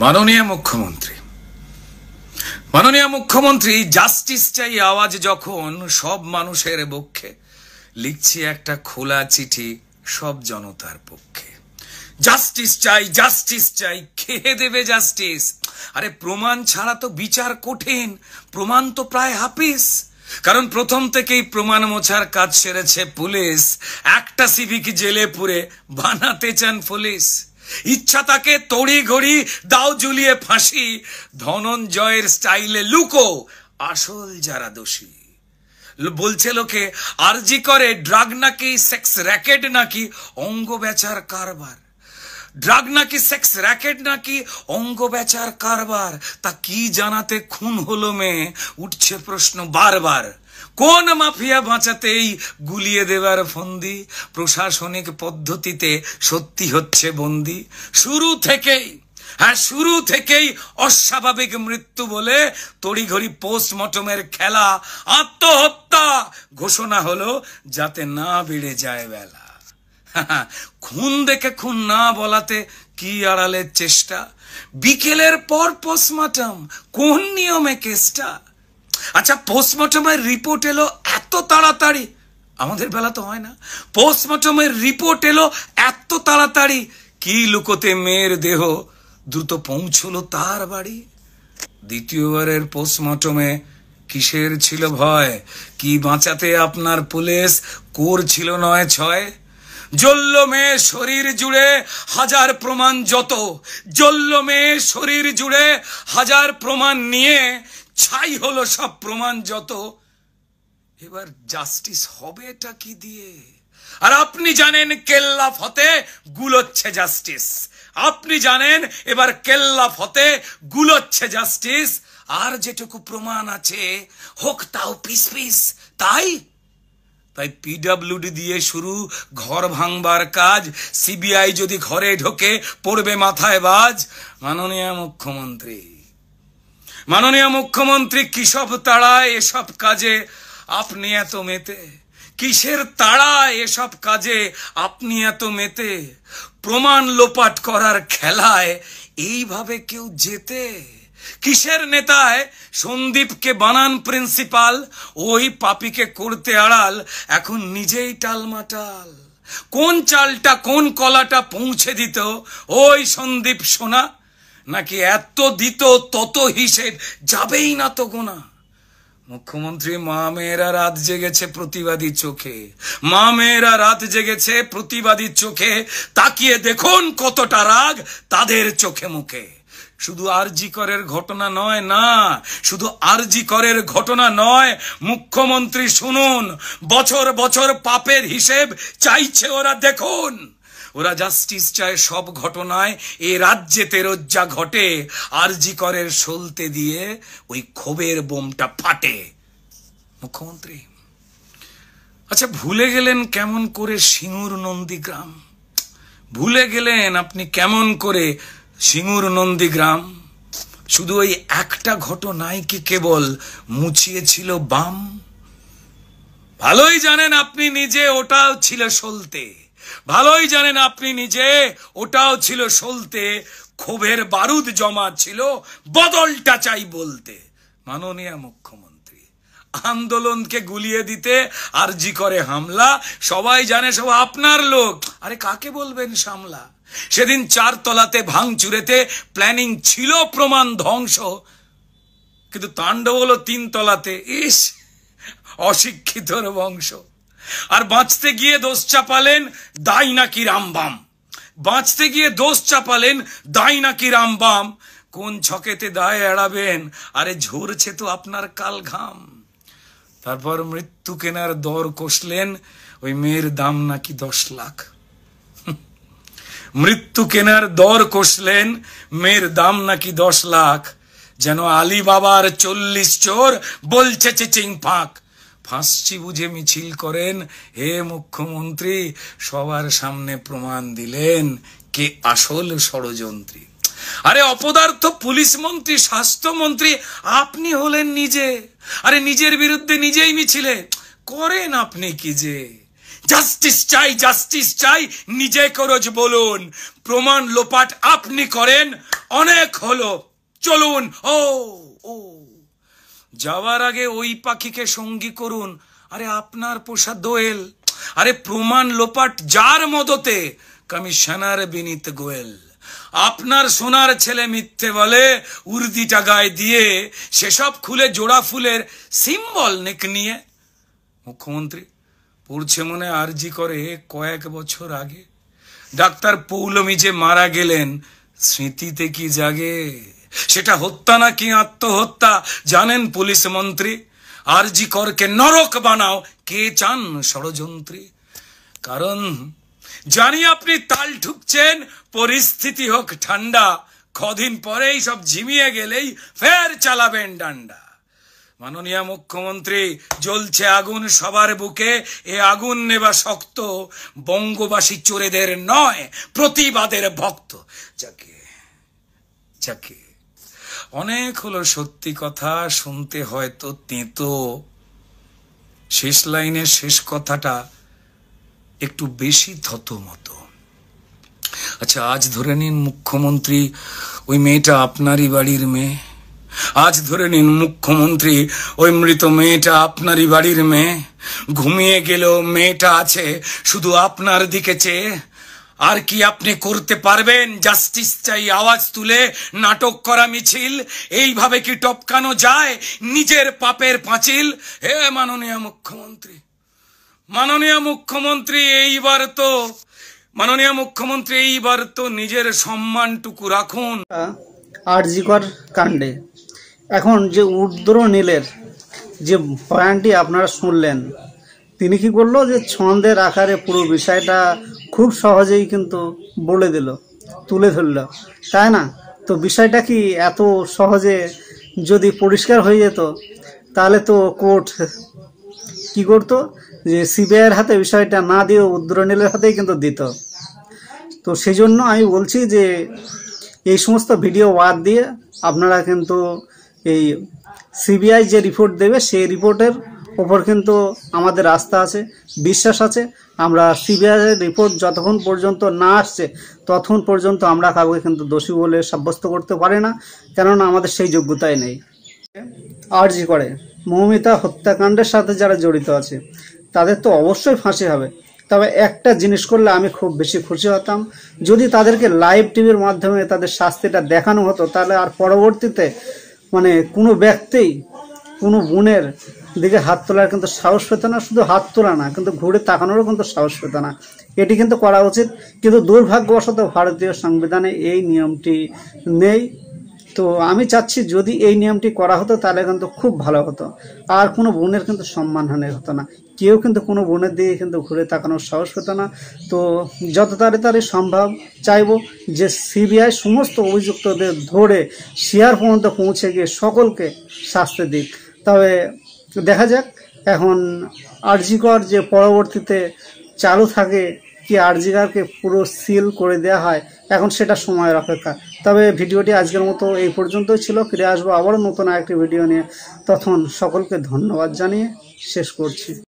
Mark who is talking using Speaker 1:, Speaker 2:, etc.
Speaker 1: মাননীয় মুখ্যমন্ত্রী জাস্টিস চাই আওয়াজ যখন সব মানুষের পক্ষে, লিখছি একটা খোলা চিঠি সব জনতার পক্ষে। জাস্টিস চাই, কে দেবে জাস্টিস? আরে প্রমাণ ছাড়া তো বিচার কঠিন, প্রমাণ তো প্রায় হাফিস। কারণ প্রথম থেকেই প্রমাণ মোছার কাজ সেরেছে পুলিশ। একটা সিভিক জেলে পুরে বানাতে চান পুলিশ। ইচ্ছা তাকে তড়ি ঘড়ি দাও ঝুলিয়ে ফাঁসি, ধনঞ্জয়ের স্টাইলে লুকো আসল যারা দোষী। বলছে লোকে আরজি করে ড্রাগ নাকি সেক্স র্যাকেট নাকি অঙ্গ বেচার কারবার। ড্রাগ নাকি সেক্স র্যাকেট নাকি অঙ্গ বেচার কারবার, তা কি জানাতে খুন হলো মেয়ে? উঠছে প্রশ্ন বারবার। কোন মাফিয়া বাঁচাতেই গুলিয়ে দেবার ফন্দি? প্রশাসনিক পদ্ধতিতে সত্যি হচ্ছে বন্দি। শুরু থেকেই অস্বাভাবিক মৃত্যু বলে তড়িঘড়ি পোস্টমর্টমের খেলা। আত্মহত্যা ঘোষণা হলো যাতে না বেড়ে যায় বেলা। খুন দেখে খুন না বলাতে কি আড়ালের চেষ্টা? বিকেলের পর পোস্টমর্টম, কোন নিয়মে কেসটা? আচ্ছা, পোস্টমর্টমের রিপোর্ট এলো এত তাড়াতাড়ি, আমাদের বেলা তো হয় না। পোস্টমর্টমের রিপোর্ট এলো এত তাড়াতাড়ি, কি লুকোতে মেয়ের দেহ দ্রুত পৌঁছলো তার বাড়ি। দ্বিতীয়বারের পোস্টমর্টমে কিসের ছিল ভয়? কি বাঁচাতে আপনার পুলিশ করছিল ৯/৬? জ্বলল মেয়ে শরীর জুড়ে হাজার প্রমাণ যত, জ্বলল মেয়ে শরীর জুড়ে হাজার প্রমাণ নিয়ে ছাই হলো সব প্রমাণ যত। এবার জাস্টিস হবে এটা কি দিয়ে? আর আপনি জানেন কেল্লা ফতে গুলোচ্ছে জাস্টিস। আপনি জানেন এবার কেল্লা ফতে গুলোচ্ছে জাস্টিস। আর যেটুকু প্রমাণ আছে হোক তাও পিস পিস। তাই পিডব্লিউডি দিয়ে শুরু ঘর ভাঙবার কাজ। সিবিআই যদি ঘরে ঢোকে পড়বে মাথায় বাজ। মাননীয় মুখ্যমন্ত্রী কিসব তাড়ায় এসব কাজে আপনি এত মেতে? কিসের তাড়ায় এসব কাজে আপনি এত মেতে? প্রমাণ লোপাট করার খেলায় এইভাবে কেউ জেতে? কিসের নেতায় সন্দীপকে বানান প্রিন্সিপাল, ওই পাপীকে করতে আড়াল এখন নিজেই টালমাটাল। কোন চালটা কোন কলাটা পৌঁছে দিত ওই সন্দীপ সোনা? নাকি এত দিত তত হিসেব যাবেই না তো গোনা? মুখ্যমন্ত্রী মা মেয়েরা রাত জেগেছে প্রতিবাদী চোখে, মা মেয়েরা রাত জেগেছে প্রতিবাদী চোখে। তাকিয়ে দেখুন কতটা রাগ তাদের চোখে মুখে। শুধু আরজি করের ঘটনা নয়, না শুধু আরজি করের ঘটনা নয়, মুখ্যমন্ত্রী শুনুন, বছর বছর পাপের হিসেব চাইছে ওরা। দেখুন, ওরা জাস্টিস চায় সব ঘটনায় এ রাজ্যেতে রোজ্জা ঘটে। আরজি করের সলতে দিয়ে ওই ক্ষোভের বোমটা ফাটে। মুখ্যমন্ত্রী আচ্ছা, ভুলে গেলেন কেমন করে সিঙ্গুর নন্দীগ্রাম? ভুলে গেলেন আপনি কেমন করে সিঙ্গুর নন্দীগ্রাম? শুধু ওই একটা ঘটনায় কি কেবল মুছিয়েছিল বাম? ভালোই জানেন আপনি নিজে ওটাও ছিল সলতে, ভালোই জানেন আপনি নিজে ওটাও ছিল সলতে। ক্ষোভের বারুদ জমা ছিল, বদলটা চাই বলতে। মাননীয় মুখ্যমন্ত্রী, আন্দোলনকে গুলিয়ে দিতে আরজি করে হামলা, সবাই জানে সব আপনার লোক। আরে কাকে বলবেন সামলা? সেদিন 4 তলাতে ভাঙচুরেতে প্ল্যানিং ছিল প্রমাণ ধ্বংস, কিন্তু তাণ্ডব হলো 3 তলাতে। ইস, অশিক্ষিতর বংশ। আর বাঁচতে গিয়ে দোষ চাপালেন দায় নাকি রামবাম, বাঁচতে গিয়ে দোষ চাপালেন দায় নাকি রামবাম। কোন ছকেতে দায় এড়াবেন? আরে ঝরছে তো আপনার কাল ঘাম। তারপর মৃত্যু কেনার দর কষলেন, ওই মেয়ের দাম নাকি 10 লাখ। মৃত্যু কেনার দর কষলেন, মেয়ের দাম নাকি 10 লাখ। যেন আলী বাবার 40 চোর বলছে চিচিং ফাঁক। ফাঁসছি বুঝে মিছিল করেন, হে মুখ্যমন্ত্রী সবার সামনে প্রমাণ দিলেন কে আসল ষড়যন্ত্রী। আরে অপদার্থ পুলিশ মন্ত্রী, স্বাস্থ্যমন্ত্রী আপনি হলেন নিজে। আরে নিজের বিরুদ্ধে নিজেই মিছিলে করেন আপনি কি যে? জাস্টিস চাই নিজে করজ বলুন। প্রমাণ লোপাট আপনি করেন, অনেক হলো, চলুন। ও ও যাওয়ার আগে ওই পাখিকে সঙ্গী করুন, আরে আপনার পোষা দোয়েল, আরে প্রমাণ লোপাট যার মদতে, কমিশনার বিনীত গোয়েল। আপনার সোনার ছেলে মিথ্যে বলে উর্দিটা গায়ে দিয়ে, সেসব খুলে জোড়া ফুলের সিম্বল নেক নিয়ে। মুখ্যমন্ত্রী পড়ছে মনে আরজি করে কয়েক বছর আগে, ডাক্তার পৌলমী যে মারা গেলেন, স্মৃতিতে কি জাগে? সেটা হত্যা নাকি আত্মহত্যা জানেন পুলিশ মন্ত্রী? আরজি করকে নরক বানাও কে চান ষড়যন্ত্রী? কারণ জানি আপনি তাল ঠুকছেন, পরিস্থিতি হোক ঠান্ডা, কদিন পরেই সব ঝিমিয়ে গেলেই ফের চালাবেন ডান্ডা। মাননীয় মুখ্যমন্ত্রী, জ্বলছে আগুন সবার বুকে, এ আগুন নেবা শক্ত, বঙ্গবাসী চোরেদের নয় প্রতিবাদের ভক্ত। যাকে যাকে অনেক হলো সত্যি কথা, শুনতে হয়তো তেতো, শেষ লাইনের শেষ কথাটা একটু বেশি থতমতো। আচ্ছা, আজ ধরে নিন মুখ্যমন্ত্রী ওই মেয়েটা আপনারই বাড়ির মেয়ে, আজ ধরে নিন মুখ্যমন্ত্রী ওই মৃত মেয়েটা আপনারই বাড়ির মেয়ে, ঘুমিয়ে গেলেও মেয়েটা আছে শুধু আপনার দিকে চেয়ে। আর কি আপনি করতে পারবেন জাস্টিস চাই আওয়াজ তুলে নাটক করা মিছিল? এইভাবে কি টপকানো যায় নিজের পাপের পাঁচিল? হে মাননীয় মুখ্যমন্ত্রী, মাননীয় মুখ্যমন্ত্রী এইবার তো নিজের সম্মানটুকু রাখুন।
Speaker 2: আরজিকর কাণ্ডে এখন যে উদ্র নীলের যে বয়ানটি আপনারা শুনলেন, তিনি কি করলো যে ছন্দের আকারে পুরো বিষয়টা খুব সহজেই কিন্তু বলে দিল, তুলে ধরল, তাই না? তো বিষয়টা কি এত সহজে যদি পরিষ্কার হয়ে যেত, তাহলে তো কোর্ট কি করতো, যে সিবিআইয়ের হাতে বিষয়টা না দিয়ে উদ্রনীলের হাতেই কিন্তু দিত। তো সেই জন্য আমি বলছি যে এই সমস্ত ভিডিও বাদ দিয়ে আপনারা কিন্তু এই সিবিআই যে রিপোর্ট দেবে সেই রিপোর্টের ওপর কিন্তু আমাদের আস্থা আছে, বিশ্বাস আছে। আমরা সিবিআই রিপোর্ট যতক্ষণ পর্যন্ত না আসছে ততক্ষণ পর্যন্ত আমরা কাউকে কিন্তু দোষী বলে সাব্যস্ত করতে পারি না, কেননা আমাদের সেই যোগ্যতাই নেই। আরজি করে মৌমিতা হত্যাকাণ্ডের সাথে যারা জড়িত আছে তাদের তো অবশ্যই ফাঁসি হবে। তবে একটা জিনিস করলে আমি খুব বেশি খুশি হতাম, যদি তাদেরকে লাইভ টিভির মাধ্যমে তাদের শাস্তিটা দেখানো হতো, তাহলে আর পরবর্তীতে মানে কোনো ব্যক্তি কোনো বোনের দিকে হাত তোলার কিন্তু সাহস পেত না। শুধু হাত তোলা না, কিন্তু ঘুরে তাকানোরও কিন্তু সাহস পেত না। এটি কিন্তু করা উচিত, কিন্তু দুর্ভাগ্যবশত ভারতীয় সংবিধানে এই নিয়মটি নেই। তো আমি চাচ্ছি যদি এই নিয়মটি করা হতো তাহলে কিন্তু খুব ভালো হতো, আর কোনো বোনের কিন্তু সম্মানহানি হতো না, কেউ কিন্তু কোনো বোনের দিকে কিন্তু ঘুরে তাকানোর সাহস পেত না। তো যত তাড়াতাড়ি সম্ভব চাইব যে সিবিআই সমস্ত অভিযুক্তদের ধরে শিয়ার পর্যন্ত পৌঁছে গিয়ে সকলকে শাস্তি দিক। তবে দেখা যাক এখন আরজিকর যে পরবর্তীতে চালু থাকে কি আরজিকরকে পুরো সিল করে দেওয়া হয়, এখন সেটা সময়ের অপেক্ষা। তবে ভিডিওটি আজকের মতো এই পর্যন্তই ছিল, ফিরে আসবো আবারও নতুন আরেকটি ভিডিও নিয়ে। তখন সকলকে ধন্যবাদ জানিয়ে শেষ করছি।